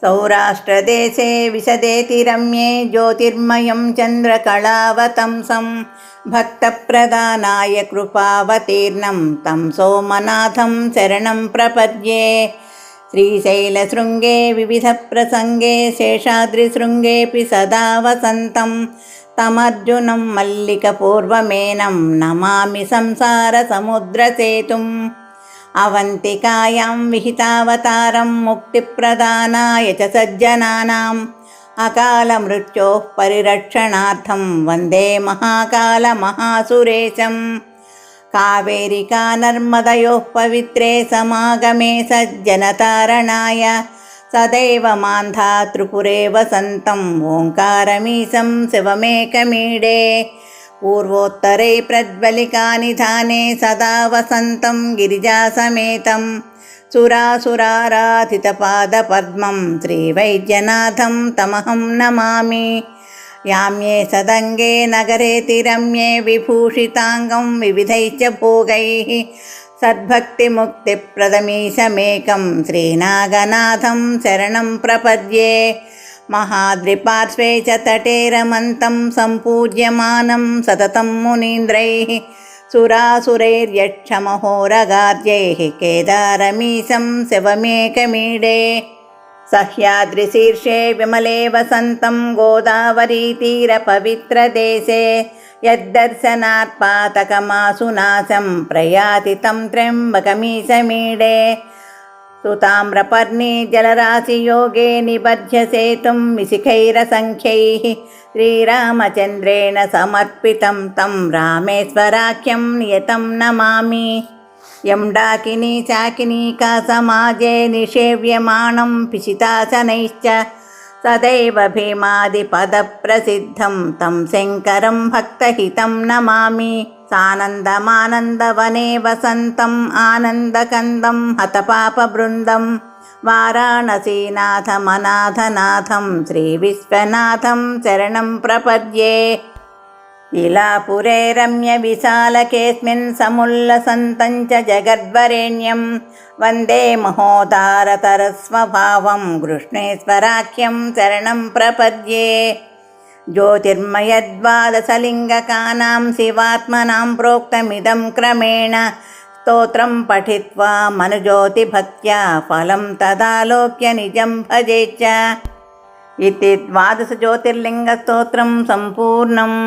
सौराष्ट्रदेशे विशदेति रम्ये ज्योतिर्मयं चन्द्रकलावतंसं भक्तप्रदानाय कृपावतीर्णं तं सोमनाथं शरणं प्रपद्ये। श्रीशैलशृङ्गे विविधप्रसङ्गे शेषाद्रिशृङ्गेऽपि सदा वसन्तं तमर्जुनं मल्लिकपूर्वमेनं नमामि संसारसमुद्रसेतुम्। अवन्तिकायां विहितावतारं मुक्तिप्रदानाय च सज्जनानाम् अकालमृत्योः परिरक्षणार्थं वन्दे महाकालमहासुरेशम्। कावेरिका नर्मदयोः पवित्रे समागमे सज्जनतारणाय सदैव मान्धा त्रिपुरे वसन्तम् ओङ्कारमीशं शिवमेकमीडे। पूर्वोत्तरे प्रज्वलिकानिधाने सदा वसन्तं गिरिजासमेतं सुरासुराराधितपादपद्मं श्रीवैद्यनाथं तमहं नमामि। याम्ये सदङ्गे नगरेति रम्ये विभूषिताङ्गं विविधैश्च भोगैः सद्भक्तिमुक्तिप्रदमीशमेकं श्रीनागनाथं शरणं प्रपद्ये। महाद्रिपार्श्वे च तटे रमन्तं सम्पूज्यमानं सततं मुनीन्द्रैः सुरासुरैर्यक्षमहोरगाद्यैः केदारमीशं शिवमेकमीडे। सह्याद्रिशीर्षे विमले वसन्तं गोदावरीतीरपवित्रदेशे यद्दर्शनात् पातकमासुनाशं प्रयाति तं त्र्यम्बकमीशमीडे। सुताम्रपर्णी जलराशियोगे निबध्य सेतुं विशिखैरसङ्ख्यैः श्रीरामचन्द्रेण समर्पितं तं रामेश्वराख्यं नियतं नमामि। यं डाकिनी चाकिनीका समाजे निषेव्यमाणं पिशितासनैश्च सदैव भीमादिपदप्रसिद्धं तं शङ्करं भक्तहितं नमामि। सानन्दमानन्दवने वसन्तम् आनन्दकन्दं हतपापवृन्दं वाराणसीनाथमनाथनाथं श्रीविश्वनाथं शरणं प्रपद्ये। लीलापुरे रम्यविशालकेऽस्मिन् समुल्लसन्तं च जगद्वरेण्यं वन्दे महोदारतरस्वभावं कृष्णेश्वराख्यं शरणं प्रपद्ये। ज्योतिर्मयद्वादशलिङ्गकानां शिवात्मनां प्रोक्तमिदं क्रमेण स्तोत्रं पठित्वा मनुज्योतिभक्त्या फलं तदालोक्य निजं भजेच्च इति 12 ज्योतिर्लिङ्गस्तोत्रं सम्पूर्णम्।